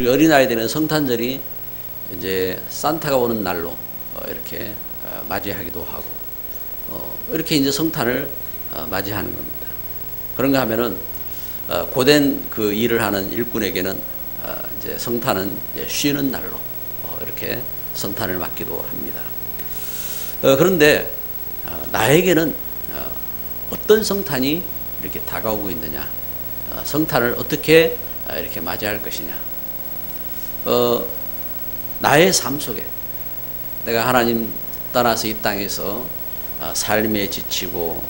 그리고 어린아이 되는 성탄절이 이제 산타가 오는 날로 이렇게 맞이하기도 하고 이렇게 이제 성탄을 맞이하는 겁니다. 그런가 하면은 고된 그 일을 하는 일꾼에게는 이제 성탄은 이제 쉬는 날로 이렇게 성탄을 맞기도 합니다. 그런데 나에게는 어떤 성탄이 이렇게 다가오고 있느냐, 성탄을 어떻게 이렇게 맞이할 것이냐. 나의 삶 속에 내가 하나님 떠나서 이 땅에서 삶에 지치고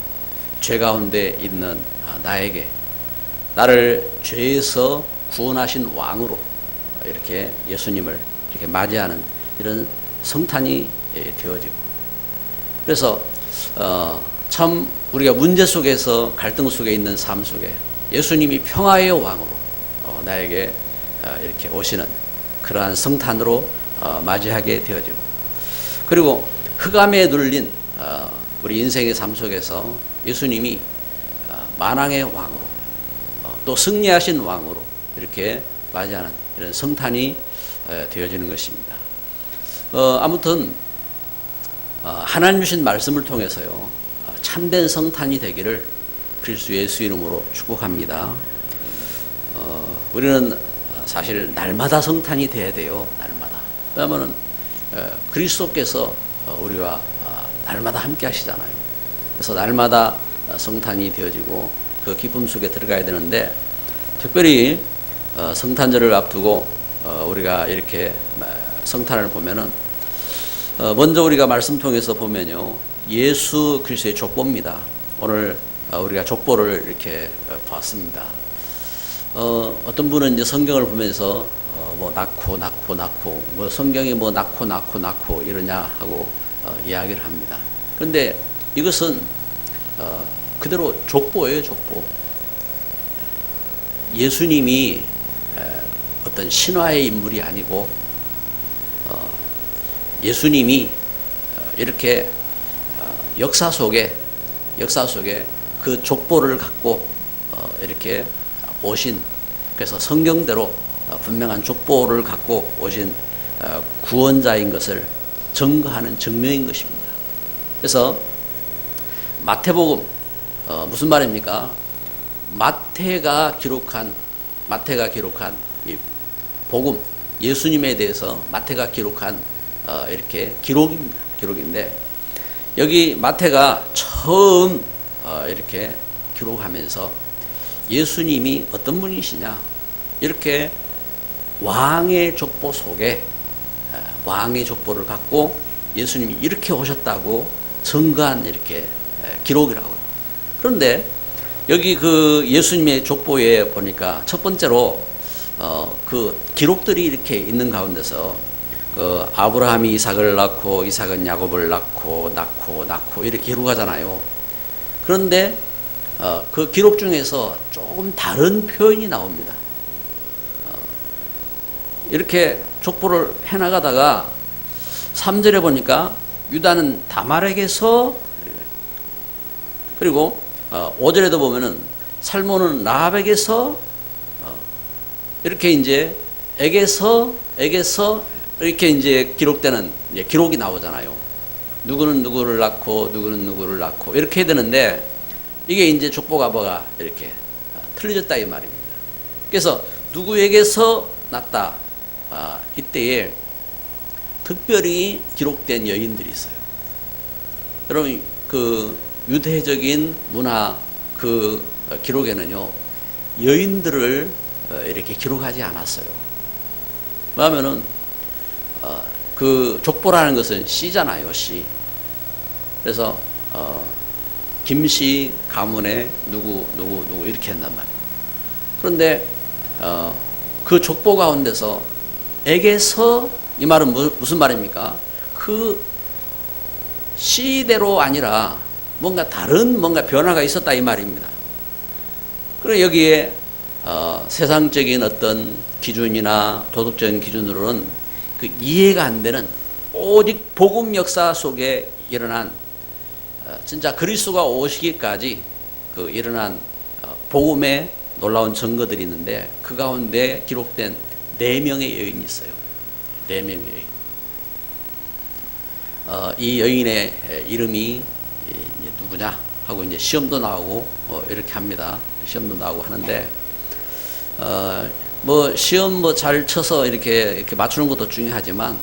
죄 가운데 있는 나에게 나를 죄에서 구원하신 왕으로 이렇게 예수님을 이렇게 맞이하는 이런 성탄이 되어지고, 그래서 참 우리가 문제 속에서 갈등 속에 있는 삶 속에 예수님이 평화의 왕으로 나에게 이렇게 오시는 그러한 성탄으로 맞이하게 되어지고, 그리고 흑암에 눌린 우리 인생의 삶 속에서 예수님이 만왕의 왕으로 또 승리하신 왕으로 이렇게 맞이하는 이런 성탄이 되어지는 것입니다. 아무튼 하나님 주신 말씀을 통해서요, 참된 성탄이 되기를 그리스도 예수 이름으로 축복합니다. 우리는 사실 날마다 성탄이 돼야 돼요. 날마다. 왜냐하면 그리스도께서 우리와 날마다 함께 하시잖아요. 그래서 날마다 성탄이 되어지고 그 기쁨 속에 들어가야 되는데, 특별히 성탄절을 앞두고 우리가 이렇게 성탄을 보면은 먼저 우리가 말씀 통해서 보면요, 예수 그리스도의 족보입니다. 오늘 우리가 족보를 이렇게 봤습니다. 어떤 분은 이제 성경을 보면서 뭐 낳고 뭐 성경이 뭐 낳고 이러냐 하고 이야기를 합니다. 그런데 이것은 그대로 족보예요, 족보. 예수님이 어떤 신화의 인물이 아니고 예수님이 이렇게 역사 속에 그 족보를 갖고 이렇게 오신, 그래서 성경대로 분명한 족보를 갖고 오신 구원자인 것을 증거하는 증명인 것입니다. 그래서 마태복음 무슨 말입니까? 마태가 기록한 이 복음, 예수님에 대해서 마태가 기록한 이렇게 기록인데, 여기 마태가 처음 이렇게 기록하면서 예수님이 어떤 분이시냐, 이렇게 왕의 족보 속에 왕의 족보를 갖고 예수님이 이렇게 오셨다고 증거한 이렇게 기록이라고요. 그런데 여기 그 예수님의 족보에 보니까 첫 번째로 그 기록들이 이렇게 있는 가운데서 그 아브라함이 이삭을 낳고 이삭은 야곱을 낳고 이렇게 기록하잖아요. 그런데 그 기록 중에서 조금 다른 표현이 나옵니다. 이렇게 족보를 해나가다가 3절에 보니까 유다는 다말에게서, 그리고 5절에도 보면은 살몬은 라합에게서, 이렇게 이제 에게서 이렇게 이제 기록되는 이제 기록이 나오잖아요. 누구는 누구를 낳고 누구는 누구를 낳고 이렇게 해야 되는데, 이게 이제 족보가 뭐가 이렇게 틀려졌다 이 말입니다. 그래서 누구에게서 낳다, 이때에 특별히 기록된 여인들이 있어요. 여러분 그 유대적인 문화 그 기록에는요, 여인들을 이렇게 기록하지 않았어요. 왜냐하면은 그 족보라는 것은 시잖아요, 시. 그래서 김씨 가문에 누구 이렇게 한단 말이에요. 그런데 그 족보 가운데서 에게서, 이 말은 무슨 말입니까? 그 시대로 아니라 뭔가 다른 뭔가 변화가 있었다 이 말입니다. 그리고 여기에 세상적인 어떤 기준이나 도덕적인 기준으로는 그 이해가 안 되는, 오직 복음 역사 속에 일어난 진짜 그리스도가 오시기까지 그 일어난 복음의 놀라운 증거들이 있는데, 그 가운데 기록된 네 명의 여인이 있어요. 네 명의 여인. 이 여인의 이름이 이제 누구냐 하고 이제 시험도 나오고 이렇게 합니다. 시험도 나오고 하는데 뭐 시험 뭐 잘 쳐서 이렇게 맞추는 것도 중요하지만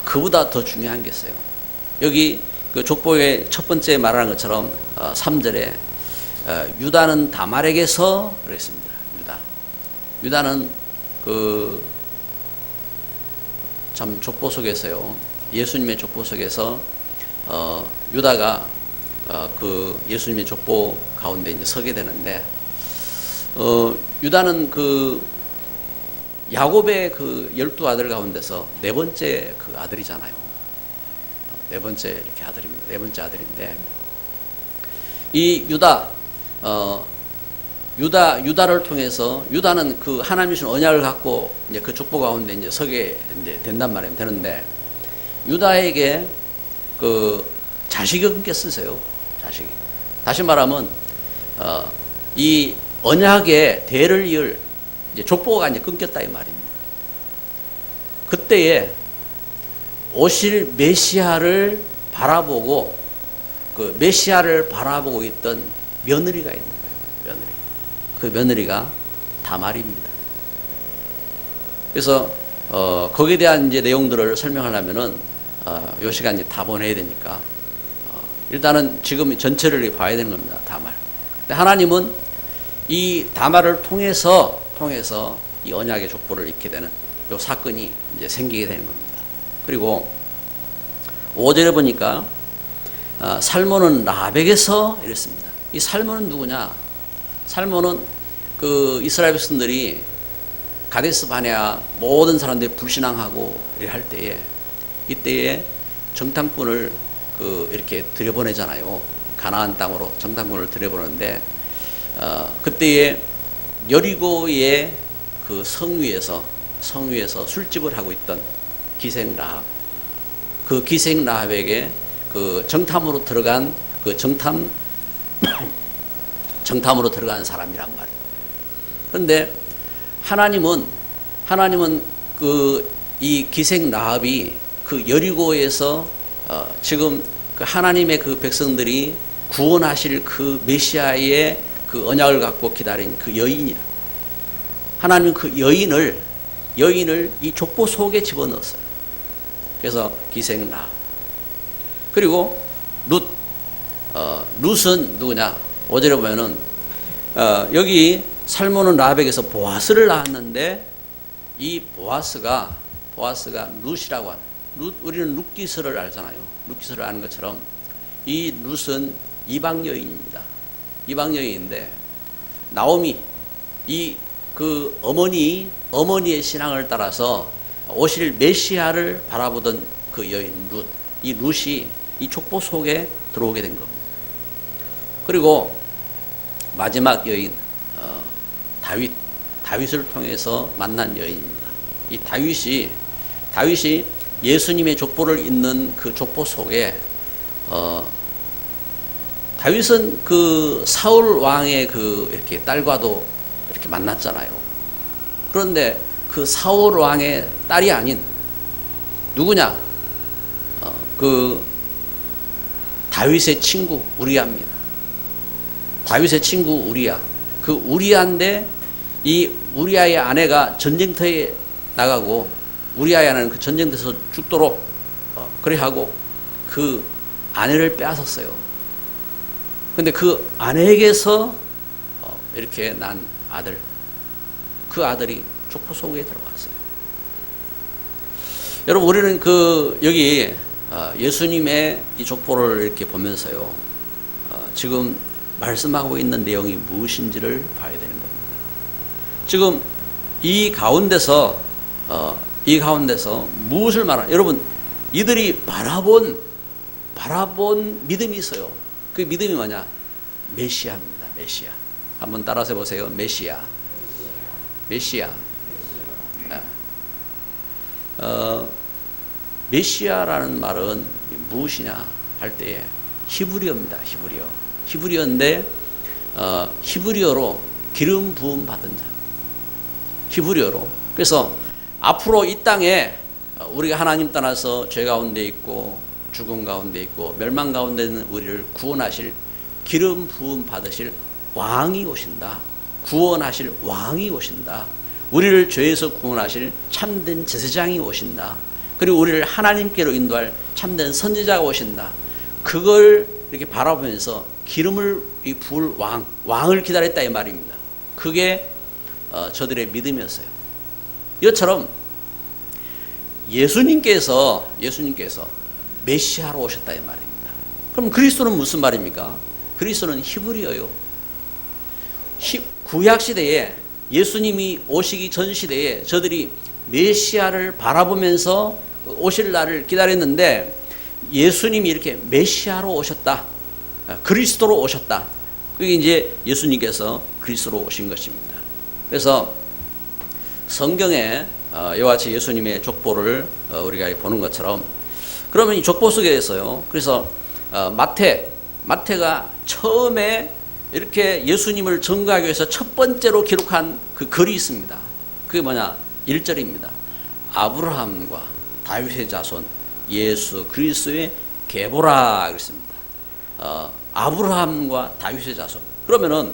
그보다 더 중요한 게 있어요. 여기 그 족보의 첫 번째 말하는 것처럼 3절에 유다는 다말에게서 그랬습니다. 유다는 그 참 족보 속에서요. 예수님의 족보 속에서 유다가 그 예수님의 족보 가운데 이제 서게 되는데 유다는 그 야곱의 그 12아들 가운데서 네 번째 그 아들이잖아요. 네 번째 이렇게 아들입니다. 네 번째 아들인데 이 유다를 통해서 유다는 그 하나님이 주신 언약을 갖고 이제 그 족보 가운데 이제 서게 이제 된단 말이에요. 되는데 유다에게 그 자식이 끊겼으세요. 자식이. 다시 말하면 이 언약의 대를 이을 이제 족보가 이제 끊겼다 이 말입니다. 그때에 오실 메시아를 바라보고 그 메시아를 바라보고 있던 며느리가 있는 거예요. 며느리. 그 며느리가 다말입니다. 그래서 거기에 대한 이제 내용들을 설명하려면은 요 시간 이제 다 보내야 되니까 일단은 지금 전체를 봐야 되는 겁니다. 다말. 근데 하나님은 이 다말을 통해서 이 언약의 족보를 잃게 되는 요 사건이 이제 생기게 되는 겁니다. 그리고 5절에 보니까 살몬은 라벡에서 이랬습니다. 이 살몬은 누구냐? 살몬은 그 이스라엘 백성들이 가데스 바네아 모든 사람들이 불신앙하고 할 때에 이때에 정탐꾼을 그 이렇게 들여보내잖아요. 가나안 땅으로 정탐꾼을 들여보내는데 그때에 여리고의 그 성 위에서 술집을 하고 있던 기생 라합, 그 기생 라합에게 그 정탐으로 들어간 그 정탐으로 들어간 사람이란 말이에요. 그런데 하나님은 그 이 기생 라합이 그 여리고에서 지금 그 하나님의 그 백성들이 구원하실 그 메시아의 그 언약을 갖고 기다린 그 여인이라. 하나님은 그 여인을 이 족보 속에 집어넣었어요. 그래서 기생 라합. 그리고 룻은 누구냐? 5절에 보면은 여기 살몬은 라합에게서 보아스를 낳았는데 이 보아스가 룻이라고 하는 우리는 룻기스를 알잖아요. 룻기스를 아는 것처럼 이 룻은 이방 여인입니다. 이방 여인인데 나오미 이 그 어머니의 신앙을 따라서 오실 메시아를 바라보던 그 여인 룻, 이 룻이 이 족보 속에 들어오게 된 겁니다. 그리고 마지막 여인 다윗을 통해서 만난 여인입니다. 이 다윗이 예수님의 족보를 잇는 그 족보 속에 다윗은 그 사울 왕의 그 이렇게 딸과도 이렇게 만났잖아요. 그런데 그 사울 왕의 딸이 아닌 누구냐? 그 다윗의 친구 우리아입니다. 다윗의 친구 우리아. 그 우리아인데 이 우리아의 아내가 전쟁터에 나가고 우리아의 아내는 그 전쟁터에서 죽도록 그래 하고 그 아내를 빼앗았어요. 근데 그 아내에게서 이렇게 난 아들, 그 아들이 족보 속에 들어갔어요. 여러분 우리는 그 여기 예수님의 이 족보를 이렇게 보면서요 지금 말씀하고 있는 내용이 무엇인지를 봐야 되는 겁니다. 지금 이 가운데서 무엇을 말하나? 여러분 이들이 바라본 믿음이 있어요. 그 믿음이 뭐냐? 메시아입니다. 메시아. 한번 따라서 해보세요. 메시아. 메시아라는 말은 무엇이냐 할 때에 히브리어입니다. 히브리어인데 히브리어로 기름 부음 받은 자. 히브리어로 그래서 앞으로 이 땅에 우리가 하나님 떠나서 죄 가운데 있고 죽음 가운데 있고 멸망 가운데 있는 우리를 구원하실 기름 부음 받으실 왕이 오신다. 구원하실 왕이 오신다. 우리를 죄에서 구원하실 참된 제사장이 오신다. 그리고 우리를 하나님께로 인도할 참된 선지자가 오신다. 그걸 이렇게 바라보면서 기름을 부을 왕을 기다렸다 이 말입니다. 그게 저들의 믿음이었어요. 이것처럼 예수님께서 메시아로 오셨다 이 말입니다. 그럼 그리스도는 무슨 말입니까? 그리스도는 히브리어요. 구약 시대에 예수님이 오시기 전 시대에 저들이 메시아를 바라보면서 오실 날을 기다렸는데 예수님이 이렇게 메시아로 오셨다. 그리스도로 오셨다. 그게 이제 예수님께서 그리스도로 오신 것입니다. 그래서 성경에 이와 같이 예수님의 족보를 우리가 보는 것처럼 그러면 이 족보 속에서요. 그래서 마태가 처음에 이렇게 예수님을 증거하기 위해서 첫 번째로 기록한 그 글이 있습니다. 그게 뭐냐? 1절입니다. 아브라함과 다윗의 자손 예수 그리스도의 계보라 그랬습니다. 아브라함과 다윗의 자손. 그러면은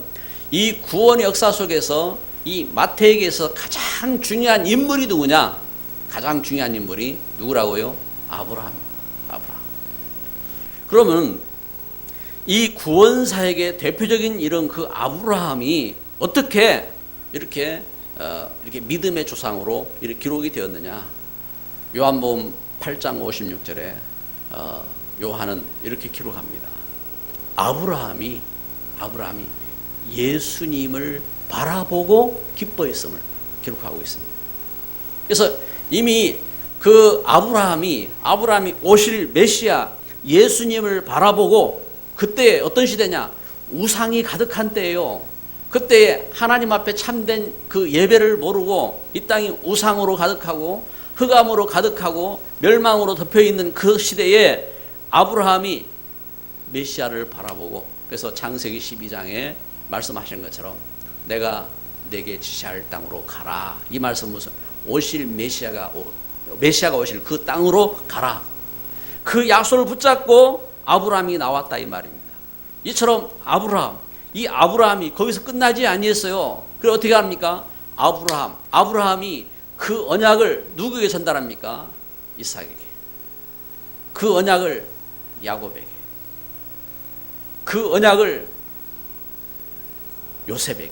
이 구원의 역사 속에서 이 마태에게서 가장 중요한 인물이 누구냐? 가장 중요한 인물이 누구라고요? 아브라함. 그러면 이 구원사에게 대표적인 이런 그 아브라함이 어떻게 이렇게 믿음의 조상으로 이렇게 기록이 되었느냐? 요한복음 8장 56절에 요한은 이렇게 기록합니다. 아브라함이 예수님을 바라보고 기뻐했음을 기록하고 있습니다. 그래서 이미 그 아브라함이 오실 메시아 예수님을 바라보고 그때 어떤 시대냐? 우상이 가득한 때예요. 그때 하나님 앞에 참된 그 예배를 모르고 이 땅이 우상으로 가득하고 흑암으로 가득하고 멸망으로 덮여있는 그 시대에 아브라함이 메시아를 바라보고 그래서 창세기 12장에 말씀하신 것처럼 내가 내게 지시할 땅으로 가라. 이 말씀은 오실 메시아가 오실 그 땅으로 가라. 그 약속을 붙잡고 아브라함이 나왔다 이 말입니다. 이처럼 이 아브라함이 거기서 끝나지 아니했어요. 그래 어떻게 합니까? 아브라함이 그 언약을 누구에게 전달합니까? 이삭에게. 그 언약을 야곱에게. 그 언약을 요셉에게.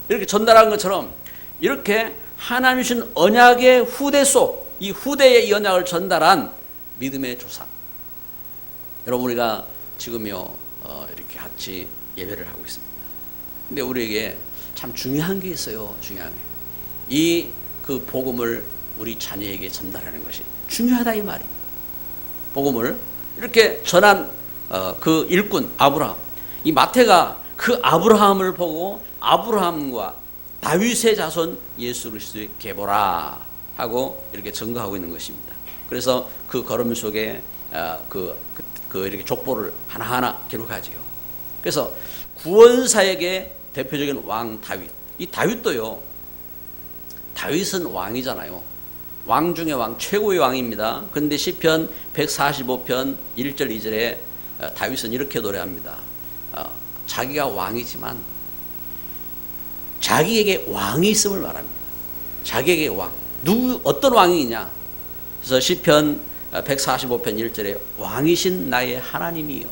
이렇게 전달한 것처럼 이렇게 하나님 주신 언약의 후대 속, 이 후대의 이 언약을 전달한 믿음의 조상. 여러분 우리가 지금요 이렇게 같이 예배를 하고 있습니다. 근데 우리에게 참 중요한 게 있어요. 중요한 게. 이 그 복음을 우리 자녀에게 전달하는 것이 중요하다 이 말이에요. 복음을 이렇게 전한 그 일꾼 아브라함. 이 마태가 그 아브라함을 보고 아브라함과 다윗의 자손 예수 그리스도의 계보라 하고 이렇게 증거하고 있는 것입니다. 그래서 그 걸음 속에 이렇게 족보를 하나하나 기록하지요. 그래서 구원사에게 대표적인 왕 다윗. 이 다윗도요. 다윗은 왕이잖아요. 왕 중에 왕, 최고의 왕입니다. 그런데 시편 145편 1절 2절에 다윗은 이렇게 노래합니다. 자기가 왕이지만 자기에게 왕이 있음을 말합니다. 자기에게 왕. 어떤 왕이냐? 그래서 시편 145편 1절에 왕이신 나의 하나님이요.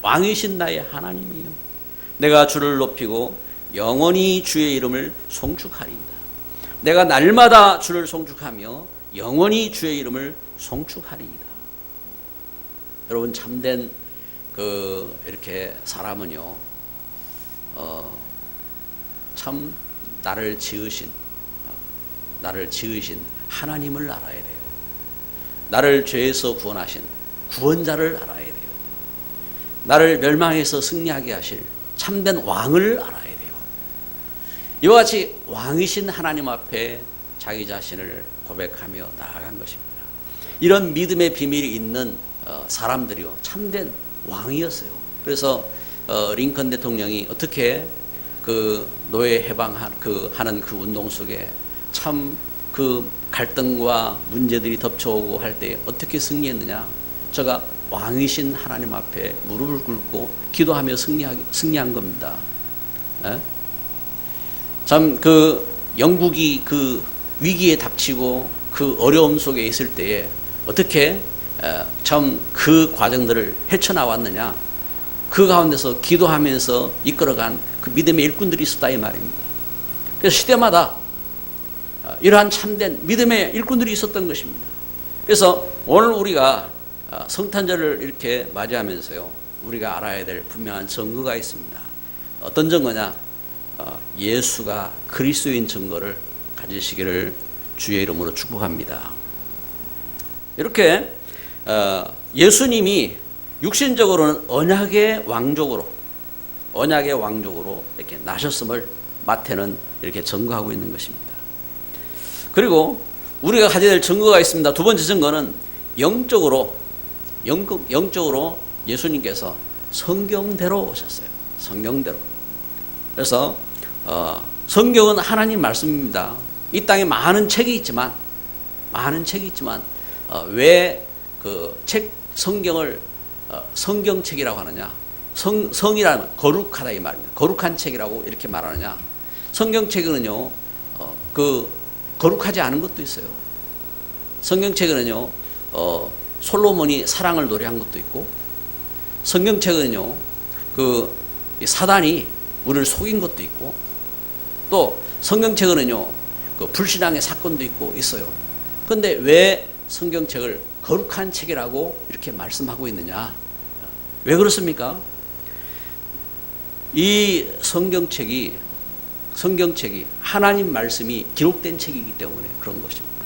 왕이신 나의 하나님이요. 내가 주를 높이고 영원히 주의 이름을 송축하리이다. 내가 날마다 주를 송축하며 영원히 주의 이름을 송축하리이다. 여러분 참된 이렇게 사람은요, 참 나를 지으신 하나님을 알아야 돼요. 나를 죄에서 구원하신 구원자를 알아야 돼요. 나를 멸망에서 승리하게 하실 참된 왕을 알아야 돼요. 이와 같이 왕이신 하나님 앞에 자기 자신을 고백하며 나아간 것입니다. 이런 믿음의 비밀이 있는 사람들이요 참된 왕이었어요. 그래서 링컨 대통령이 어떻게 그 노예 하는 그 운동 속에 참 그 갈등과 문제들이 덮쳐오고 할 때 어떻게 승리했느냐? 저가 왕이신 하나님 앞에 무릎을 꿇고 기도하며 승리한 겁니다. 참 그 영국이 그 위기에 닥치고 그 어려움 속에 있을 때에 어떻게 참 그 과정들을 헤쳐나왔느냐? 그 가운데서 기도하면서 이끌어간 그 믿음의 일꾼들이 있었다 이 말입니다. 그래서 시대마다 이러한 참된 믿음의 일꾼들이 있었던 것입니다. 그래서 오늘 우리가 성탄절을 이렇게 맞이하면서요, 우리가 알아야 될 분명한 증거가 있습니다. 어떤 증거냐? 예수가 그리스도인 증거를 가지시기를 주의 이름으로 축복합니다. 이렇게 예수님이 육신적으로는 언약의 왕족으로 이렇게 나셨음을 마태는 이렇게 증거하고 있는 것입니다. 그리고 우리가 가져야 될 증거가 있습니다. 두 번째 증거는 영적으로 예수님께서 성경대로 오셨어요. 성경대로. 그래서 성경은 하나님 말씀입니다. 이 땅에 많은 책이 있지만 왜 그 성경을 성경책이라고 하느냐? 성이라는 거룩하다 이 말입니다. 거룩한 책이라고 이렇게 말하느냐? 성경책은요, 거룩하지 않은 것도 있어요. 성경책은요, 솔로몬이 사랑을 노래한 것도 있고, 성경책은요, 사단이 우리를 속인 것도 있고, 또 성경책은요, 불신앙의 사건도 있고 있어요. 그런데 왜 성경책을 거룩한 책이라고 이렇게 말씀하고 있느냐? 왜 그렇습니까? 이 성경책이 하나님 말씀이 기록된 책이기 때문에 그런 것입니다.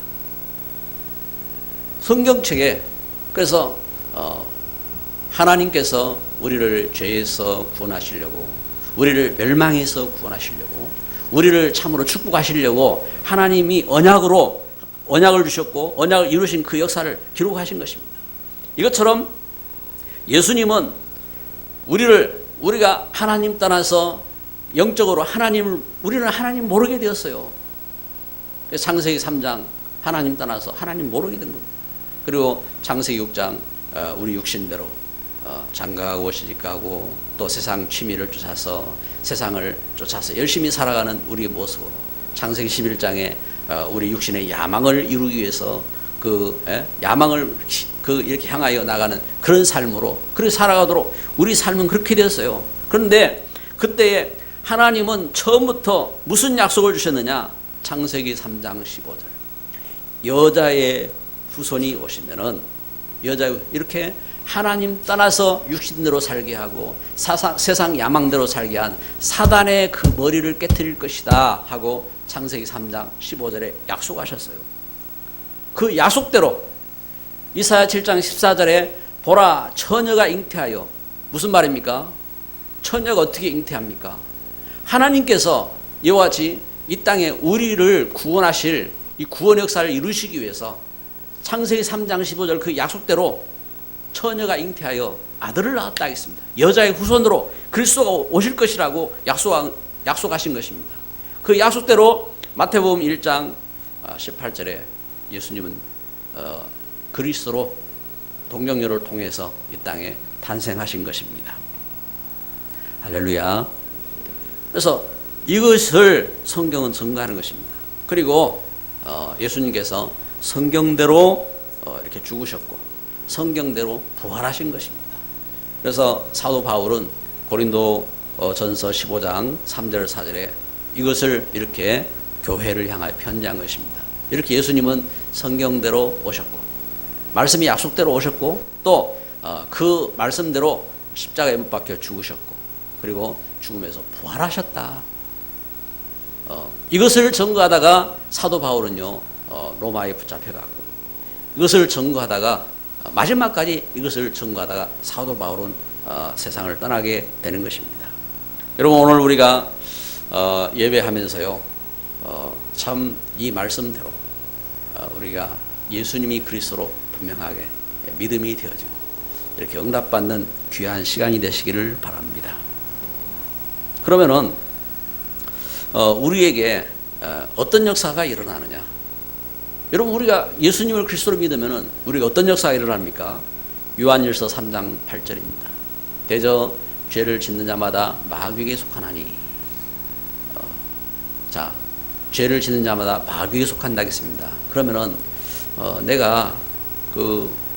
성경책에 그래서 하나님께서 우리를 죄에서 구원하시려고, 우리를 멸망에서 구원하시려고, 우리를 참으로 축복하시려고 하나님이 언약을 주셨고 언약을 이루신 그 역사를 기록하신 것입니다. 이것처럼 예수님은 우리가 하나님 떠나서 영적으로 우리는 하나님 모르게 되었어요. 창세기 3장 하나님 떠나서 하나님 모르게 된 겁니다. 그리고 창세기 6장 우리 육신대로 장가가고 시집가고 또 세상 취미를 쫓아서 세상을 쫓아서 열심히 살아가는 우리의 모습으로 창세기 11장에 우리 육신의 야망을 이루기 위해서 야망을 이렇게 향하여 나가는 그런 삶으로 그렇게 살아가도록 우리 삶은 그렇게 되었어요. 그런데 그때에 하나님은 처음부터 무슨 약속을 주셨느냐? 창세기 3장 15절 여자의 후손이 오시면은 이렇게 하나님 떠나서 육신대로 살게 하고 세상 야망대로 살게 한 사단의 그 머리를 깨트릴 것이다 하고 창세기 3장 15절에 약속하셨어요. 그 약속대로 이사야 7장 14절에 보라 처녀가 잉태하여, 무슨 말입니까? 처녀가 어떻게 잉태합니까? 하나님께서 이와 같이 이 땅에 우리를 구원하실 이 구원 역사를 이루시기 위해서 창세기 3장 15절 그 약속대로 처녀가 잉태하여 아들을 낳았다 하겠습니다. 여자의 후손으로 그리스도가 오실 것이라고 약속하신 것입니다. 그 약속대로 마태복음 1장 18절에 예수님은 그리스도로 동정녀를 통해서 이 땅에 탄생하신 것입니다. 할렐루야. 그래서 이것을 성경은 증거하는 것입니다. 그리고 예수님께서 성경대로 이렇게 죽으셨고 성경대로 부활하신 것입니다. 그래서 사도 바울은 고린도 전서 15장 3절 4절에 이것을 이렇게 교회를 향하여 편지한 것입니다. 이렇게 예수님은 성경대로 오셨고 말씀이 약속대로 오셨고 또 그 말씀대로 십자가에 못 박혀 죽으셨고 그리고 죽음에서 부활하셨다. 이것을 증거하다가 사도 바울은요 로마에 붙잡혀갔고 이것을 증거하다가 마지막까지 이것을 증거하다가 사도 바울은 세상을 떠나게 되는 것입니다. 여러분 오늘 우리가 예배하면서요 참 이 말씀대로 우리가 예수님이 그리스도로 분명하게 믿음이 되어지고 이렇게 응답받는 귀한 시간이 되시기를 바랍니다. 그러면은 우리에게 어떤 역사가 일어나느냐? 여러분, 우리가 예수님을 그리스도로 믿으면 우리가 어떤 역사가 일어납니까? 요한일서 3장 8절입니다. 대저 죄를 짓는 자마다 마귀에게 속하나니. 자, 죄를 짓는 자마다 마귀에게 속한다 했습니다. 그러면은 내가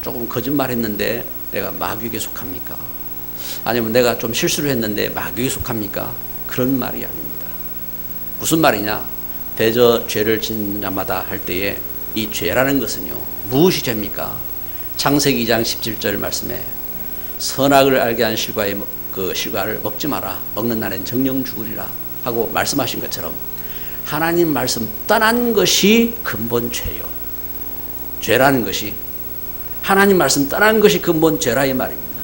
조금 거짓말했는데 내가 마귀에게 속합니까? 아니면 내가 좀 실수를 했는데 마귀에게 속합니까? 그런 말이 아닙니다. 무슨 말이냐? 대저 죄를 짓는 자마다 할 때에 이 죄라는 것은요, 무엇이 죄입니까? 창세기 2장 17절 말씀에 선악을 알게 한 실과를 먹지 마라. 먹는 날엔 정령 죽으리라 하고 말씀하신 것처럼 하나님 말씀 떠난 것이 근본 죄요. 죄라는 것이 하나님 말씀 떠난 것이 근본 죄라 이 말입니다.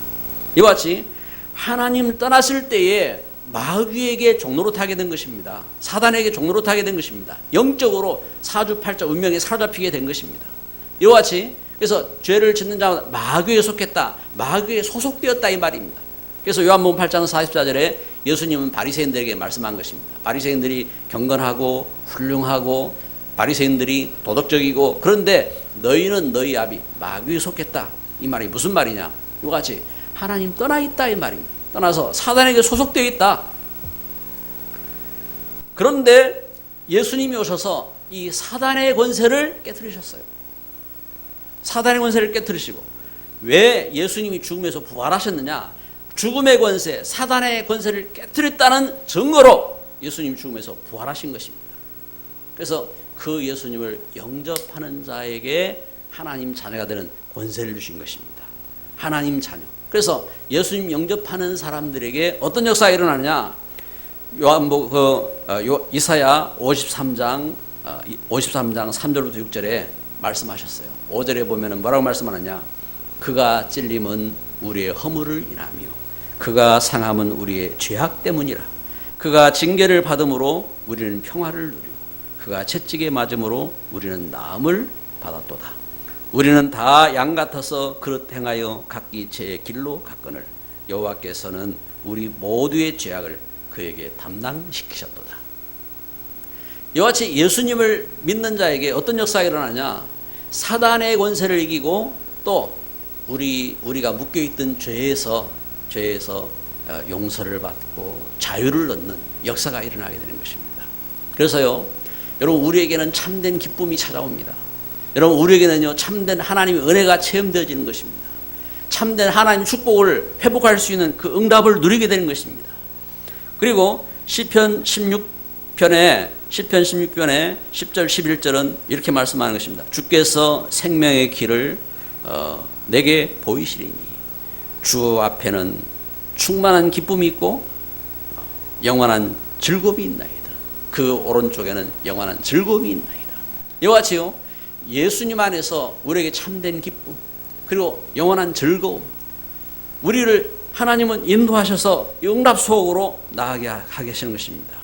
이와 같이 하나님 떠났을 때에 마귀에게 종노릇하게 된 것입니다. 사단에게 종노릇하게 된 것입니다. 영적으로 사주팔자 운명에 사로잡히게 된 것입니다. 이와 같이 그래서 죄를 짓는 자마다 마귀에 속했다, 마귀에 소속되었다 이 말입니다. 그래서 요한복음 8장 44절에 예수님은 바리새인들에게 말씀한 것입니다. 바리새인들이 경건하고 훌륭하고 바리새인들이 도덕적이고 그런데 너희는 너희 아비 마귀에 속했다. 이 말이 무슨 말이냐? 이와 같이 하나님 떠나 있다 이 말입니다. 떠나서 사단에게 소속되어 있다. 그런데 예수님이 오셔서 이 사단의 권세를 깨뜨리셨어요. 사단의 권세를 깨뜨리시고 왜 예수님이 죽음에서 부활하셨느냐? 죽음의 권세, 사단의 권세를 깨뜨렸다는 증거로 예수님이 죽음에서 부활하신 것입니다. 그래서 그 예수님을 영접하는 자에게 하나님 자녀가 되는 권세를 주신 것입니다. 하나님 자녀. 그래서 예수님 영접하는 사람들에게 어떤 역사가 일어나느냐? 이사야 53장 3절부터 6절에 말씀하셨어요. 5절에 보면은 뭐라고 말씀하느냐? 그가 찔림은 우리의 허물을 인하며 그가 상함은 우리의 죄악 때문이라. 그가 징계를 받음으로 우리는 평화를 누리고 그가 채찍에 맞음으로 우리는 나음을 받았도다. 우리는 다 양 같아서 그릇 행하여 각기 제 길로 갔거늘 여호와께서는 우리 모두의 죄악을 그에게 담당시키셨도다. 이와 같이 예수님을 믿는 자에게 어떤 역사가 일어나냐? 사단의 권세를 이기고 또 우리가 묶여있던 죄에서 용서를 받고 자유를 얻는 역사가 일어나게 되는 것입니다. 그래서요, 여러분, 우리에게는 참된 기쁨이 찾아옵니다. 여러분, 우리에게는요, 참된 하나님의 은혜가 체험되어지는 것입니다. 참된 하나님의 축복을 회복할 수 있는 그 응답을 누리게 되는 것입니다. 그리고 시편 16편에 10절 11절은 이렇게 말씀하는 것입니다. 주께서 생명의 길을 내게 보이시리니 주 앞에는 충만한 기쁨이 있고 영원한 즐거움이 있나이다. 그 오른쪽에는 영원한 즐거움이 있나이다. 이와 같이요, 예수님 안에서 우리에게 참된 기쁨 그리고 영원한 즐거움, 우리를 하나님은 인도하셔서 응답 속으로 나아가게 하시는 것입니다.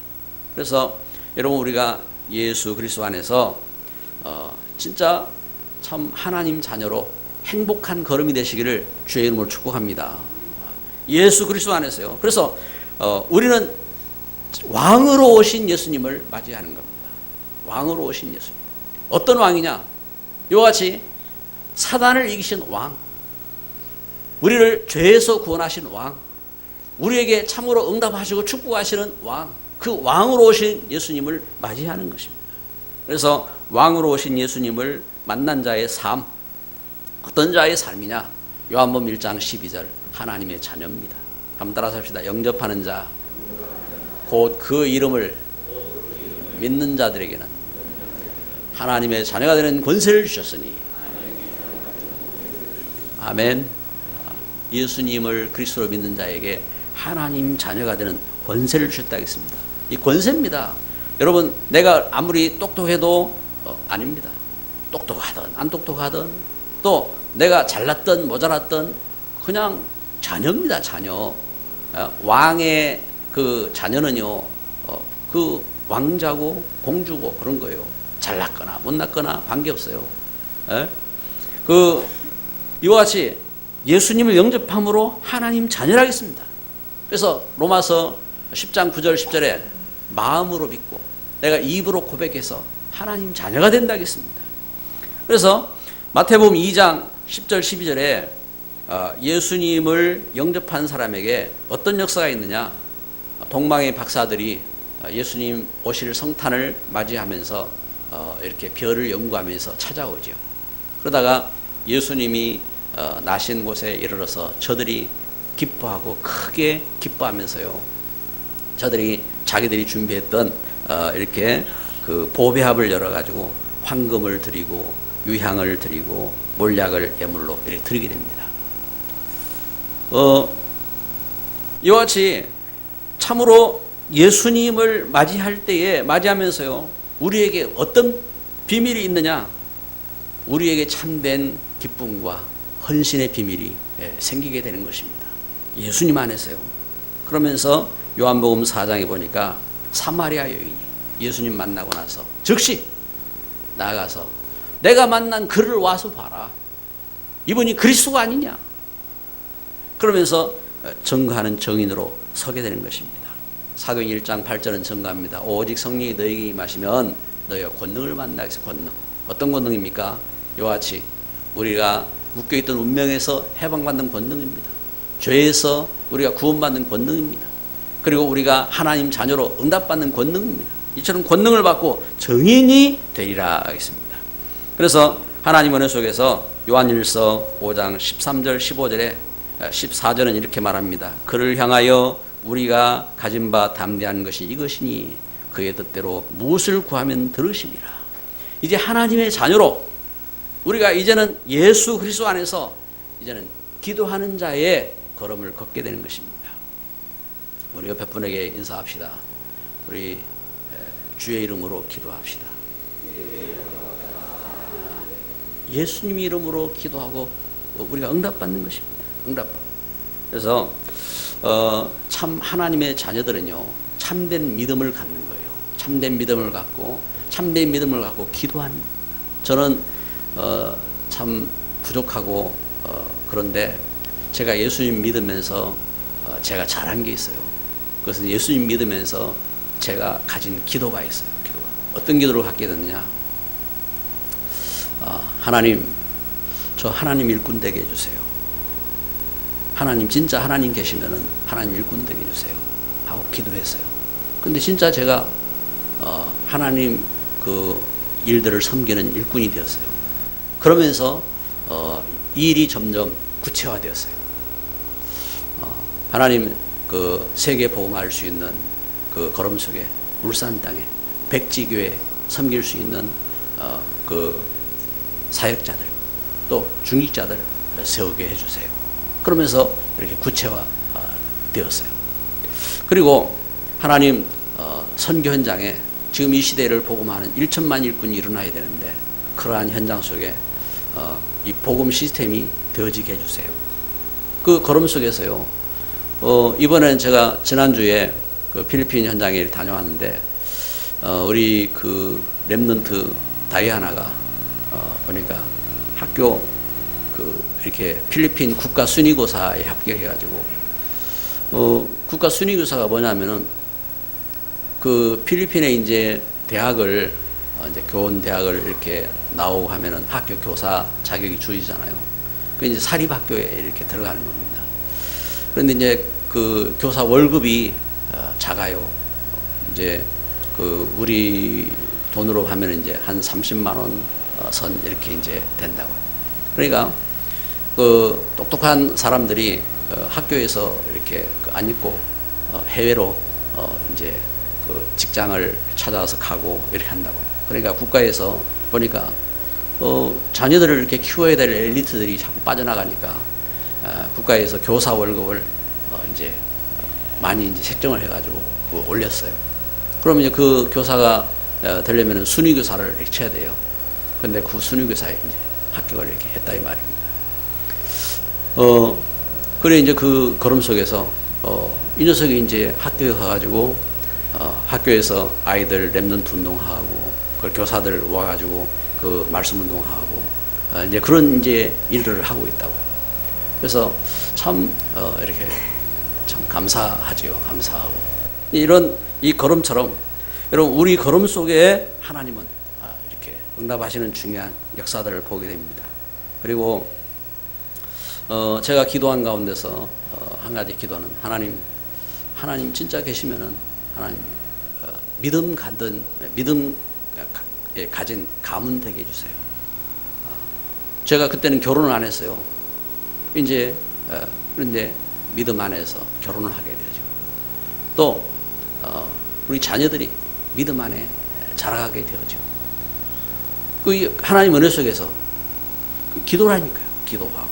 그래서 여러분, 우리가 예수 그리스도 안에서 진짜 참 하나님 자녀로 행복한 걸음이 되시기를 주의 이름으로 축복합니다. 예수 그리스도 안에서요. 그래서 우리는 왕으로 오신 예수님을 맞이하는 겁니다. 왕으로 오신 예수님. 어떤 왕이냐? 이와 같이 사단을 이기신 왕, 우리를 죄에서 구원하신 왕, 우리에게 참으로 응답하시고 축복하시는 왕, 그 왕으로 오신 예수님을 맞이하는 것입니다. 그래서 왕으로 오신 예수님을 만난 자의 삶, 어떤 자의 삶이냐? 요한복음 1장 12절 하나님의 자녀입니다. 한번 따라서 합시다. 영접하는 자, 곧 그 이름을 믿는 자들에게는 하나님의 자녀가 되는 권세를 주셨으니 아멘. 예수님을 그리스도로 믿는 자에게 하나님 자녀가 되는 권세를 주셨다 하겠습니다. 이 권세입니다. 여러분, 내가 아무리 똑똑해도 아닙니다. 똑똑하든 안 똑똑하든 또 내가 잘났든 모자랐든 그냥 자녀입니다. 자녀. 왕의 그 자녀는요, 그 왕자고 공주고 그런 거예요. 잘났거나 못났거나 관계없어요. 이와 같이 예수님을 영접함으로 하나님 자녀라겠습니다. 그래서 로마서 10장 9절 10절에 마음으로 믿고 내가 입으로 고백해서 하나님 자녀가 된다 하겠습니다. 그래서 마태복음 2장 10절 12절에 예수님을 영접한 사람에게 어떤 역사가 있느냐. 동방의 박사들이 예수님 오실 성탄을 맞이하면서 이렇게 별을 연구하면서 찾아오죠. 그러다가 예수님이 나신 곳에 이르러서 저들이 기뻐하고 크게 기뻐하면서요, 저들이 자기들이 준비했던 이렇게 그 보배합을 열어가지고 황금을 드리고 유향을 드리고 몰약을 예물로 이렇게 드리게 됩니다. 이와 같이 참으로 예수님을 맞이할 때에 맞이하면서요, 우리에게 어떤 비밀이 있느냐? 우리에게 참된 기쁨과 헌신의 비밀이 생기게 되는 것입니다. 예수님 안에서요. 그러면서 요한복음 4장에 보니까 사마리아 여인이 예수님 만나고 나서 즉시 나아가서 내가 만난 그를 와서 봐라. 이분이 그리스도가 아니냐? 그러면서 증거하는 증인으로 서게 되는 것입니다. 사도행 1장 8절은 증거합니다. 오직 성령이 너에게 임하시면 너희가 권능을 만나게 해서 권능. 어떤 권능입니까? 이와 같이 우리가 묶여있던 운명에서 해방받는 권능입니다. 죄에서 우리가 구원받는 권능입니다. 그리고 우리가 하나님 자녀로 응답받는 권능입니다. 이처럼 권능을 받고 증인이 되리라 하겠습니다. 그래서 하나님 은혜 속에서 요한일서 5장 13절 15절에 14절은 이렇게 말합니다. 그를 향하여 우리가 가진 바 담대한 것이 이것이니 그의 뜻대로 무엇을 구하면 들으심이라. 이제 하나님의 자녀로 우리가 이제는 예수 그리스도 안에서 이제는 기도하는 자의 걸음을 걷게 되는 것입니다. 우리 옆에 분에게 인사합시다. 우리 주의 이름으로 기도합시다. 예수님 이름으로 기도하고 우리가 응답받는 것입니다. 응답받는. 그래서 참 하나님의 자녀들은요, 참된 믿음을 갖는 거예요. 참된 믿음을 갖고 기도하는 겁니다. 저는 참 부족하고 그런데 제가 예수님 믿으면서 제가 잘한 게 있어요. 그것은 예수님 믿으면서 제가 가진 기도가 있어요. 기도가. 어떤 기도를 갖게 됐느냐? 하나님, 저 하나님 일꾼 되게 해주세요. 하나님, 진짜 하나님 계시면은 하나님 일꾼 되게 해주세요 하고 기도했어요. 근데 진짜 제가 하나님 그 일들을 섬기는 일꾼이 되었어요. 그러면서 일이 점점 구체화되었어요. 하나님 그 세계 복음할 수 있는 그 걸음 속에 울산 땅에 백지교회 섬길 수 있는 그 사역자들 또 중직자들 세우게 해주세요. 그러면서 이렇게 구체화 되었어요. 그리고 하나님 선교 현장에 지금 이 시대를 복음하는 1천만 일꾼이 일어나야 되는데 그러한 현장 속에 이 복음 시스템이 되어지게 해주세요. 그 걸음 속에서요. 이번엔 제가 지난주에 그 필리핀 현장에 다녀왔는데 우리 그 렘넌트 다이아나가 보니까 학교 그 이렇게 필리핀 국가 순위고사에 합격해가지고 국가 순위고사가 뭐냐면은 그 필리핀에 이제 대학을 이제 교원 대학을 이렇게 나오고 하면은 학교 교사 자격이 주어지잖아요. 그 이제 사립학교에 이렇게 들어가는 겁니다. 그런데 이제 그 교사 월급이 작아요. 이제 그 우리 돈으로 하면 이제 한 30만 원 선 이렇게 이제 된다고요. 그러니까 그 똑똑한 사람들이 학교에서 이렇게 안 있고 해외로 이제 그 직장을 찾아서 가고 이렇게 한다고요. 그러니까 국가에서 보니까 자녀들을 이렇게 키워야 될 엘리트들이 자꾸 빠져나가니까 국가에서 교사 월급을 이제 많이 이제 책정을 해가지고 올렸어요. 그러면 이제 그 교사가 되려면 순위교사를 이렇게 쳐야 돼요. 근데 그 순위교사에 이제 합격을 이렇게 했다 이 말입니다. 그래 이제 그 걸음 속에서 이 녀석이 이제 학교에 가가지고 학교에서 아이들 랩넌트 운동하고 그 교사들 와가지고 그 말씀 운동하고 이제 그런 이제 일들을 하고 있다고요. 그래서 참 이렇게 참 감사하지요. 감사하고 이런 이 걸음처럼 여러분 우리 걸음 속에 하나님은 이렇게 응답하시는 중요한 역사들을 보게 됩니다. 그리고 제가 기도한 가운데서 한 가지 기도는 하나님 진짜 계시면은 하나님 믿음 가진 가문 되게 해주세요. 제가 그때는 결혼을 안 했어요. 이제 그런데 믿음 안에서 결혼을 하게 되죠. 또 우리 자녀들이 믿음 안에 자라가게 되어지고 그 하나님 은혜 속에서 기도라니까요. 기도하고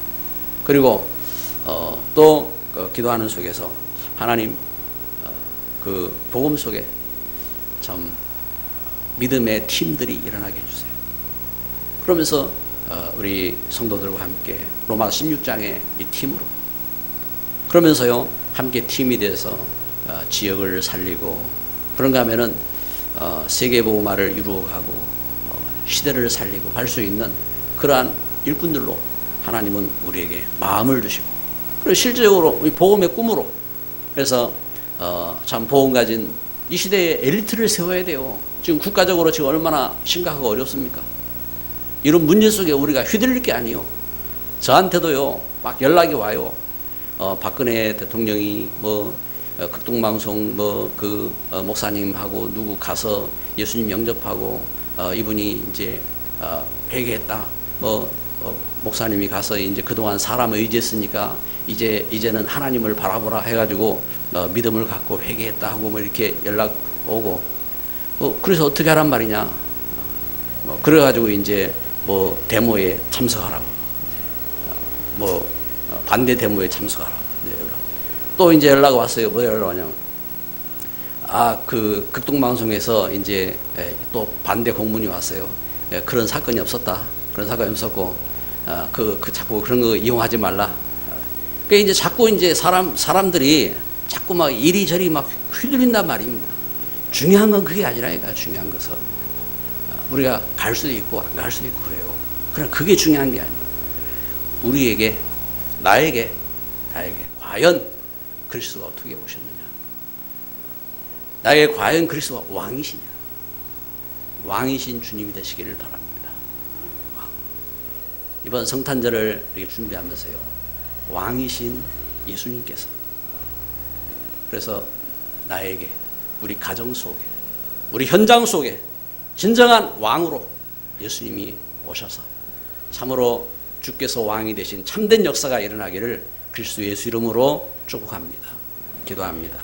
그리고 또 기도하는 속에서 하나님 그 복음 속에 참 믿음의 팀들이 일어나게 해주세요. 그러면서 우리 성도들과 함께 로마서 16장의 이 팀으로 그러면서요 함께 팀이 돼서 지역을 살리고 그런가 하면은 세계복음화를 이루어가고 시대를 살리고 할 수 있는 그러한 일꾼들로 하나님은 우리에게 마음을 주시고 그리고 실제적으로 우리 복음의 꿈으로 그래서 참 복음 가진 이 시대에 엘리트를 세워야 돼요. 지금 국가적으로 지금 얼마나 심각하고 어렵습니까? 이런 문제 속에 우리가 휘둘릴 게 아니에요. 저한테도요 막 연락이 와요. 박근혜 대통령이 극동방송 목사님하고 누구 가서 예수님 영접하고 이분이 이제 회개했다. 목사님이 가서 이제 그동안 사람을 의지했으니까 이제는 하나님을 바라보라 해가지고 믿음을 갖고 회개했다 하고 이렇게 연락 오고 그래서 어떻게 하란 말이냐. 그래가지고 이제 데모에 참석하라고 반대 데모에 참석하라고 또 이제 연락 왔어요. 뭐 연락 왔냐면 그 극동방송에서 이제 또 반대 공문이 왔어요. 그런 사건이 없었다. 그런 사건이 없었고 자꾸 그런 거 이용하지 말라. 그러니까 이제 자꾸 이제 사람들이 자꾸 막 이리저리 막 휘둘린단 말입니다. 중요한 건 그게 아니라니까. 중요한 것은 우리가 갈 수도 있고 안 갈 수도 있고 그래요. 그러나 그게 중요한 게 아니에요. 우리에게 나에게 과연 그리스도가 어떻게 오셨느냐. 나에게 과연 그리스도가 왕이시냐. 왕이신 주님이 되시기를 바랍니다. 이번 성탄절을 이렇게 준비하면서요. 왕이신 예수님께서 그래서 나에게 우리 가정 속에 우리 현장 속에 진정한 왕으로 예수님이 오셔서 참으로 주께서 왕이 되신 참된 역사가 일어나기를 그리스도 예수 이름으로 축복합니다. 기도합니다.